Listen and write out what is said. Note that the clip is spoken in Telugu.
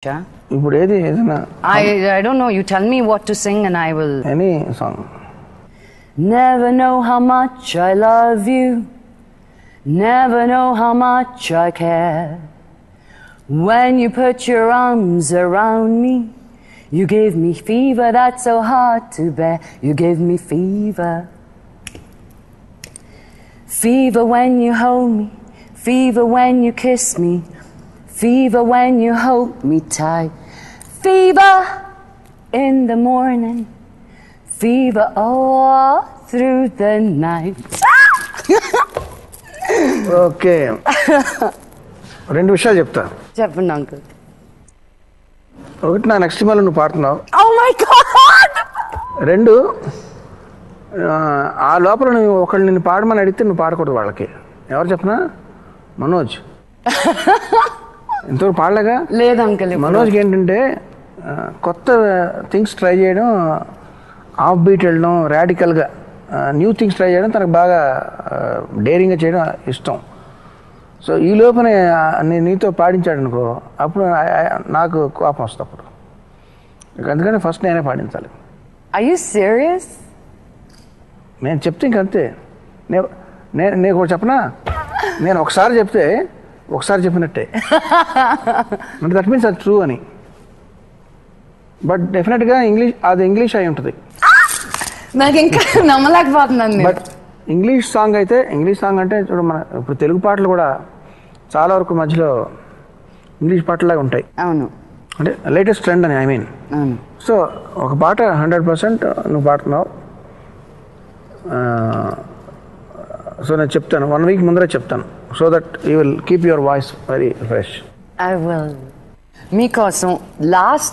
ఇప్పుడు ఏది ఏదైనా I don't know. You tell me what to sing and I will. Any song. Never know how much I love you. Never know how much I care. When you put your arms around me, you give me fever that's so hard to bear. You give me fever. Fever when you hold me. Fever when you kiss me. Fever when you hold me tight. Fever in the morning. Fever all through the night. Okay, రెండు విషయాలు చెప్తా. చెప్పండి అంకుల్. ఒకటి, నా నెక్స్ట్ సినిమాలో నువ్వు పాడుతున్నావు. Oh my God! రెండు, ఆ లోపల నువ్వు ఒకళ్ళు నిన్ను పాడమని అడిగితే నువ్వు పాడకూడదు వాళ్ళకి. ఎవరు చెప్పనా? మనోజ్. ఇంతవరకు పాడలేగా? లేదు అంకుల్. మనోజ్కి ఏంటంటే కొత్త థింగ్స్ ట్రై చేయడం, ఆఫ్ బీట్ వెళ్ళడం, రాడికల్గా న్యూ థింగ్స్ ట్రై చేయడం తనకు బాగా డేరింగ్గా చేయడం ఇష్టం. సో ఈ లోపల నీతో పాడించాడు అనుకో, అప్పుడు నాకు కోపం వస్తుంది అప్పుడు. అందుకని ఫస్ట్ నేనే పాడించాలి. Are you serious? నేను చెప్తే ఇంకంతే. నేను ఒకటి చెప్పనా, నేను ఒకసారి చెప్తే ఒకసారి చెప్పినట్టే, అంటే దట్ మీన్స్ అది ట్రూ అని. బట్ డెఫినెట్గా ఇంగ్లీష్ అయి ఉంటుంది. నాకు ఇంకా నమ్మలేకపోతున్నాను. బట్ ఇంగ్లీష్ సాంగ్ అంటే చూడ, మన ఇప్పుడు తెలుగు పాటలు కూడా చాలా వరకు మధ్యలో ఇంగ్లీష్ పాటలాగా ఉంటాయి. అవును, అంటే లేటెస్ట్ ట్రెండ్ అని ఐ మీన్. సో ఒక పాట 100% నువ్వు పాడుతున్నావు. సో నేను చెప్తాను, 1 week ముందరే చెప్తాను, so that you will keep your voice very fresh. I will. మీకోసం లాస్ట్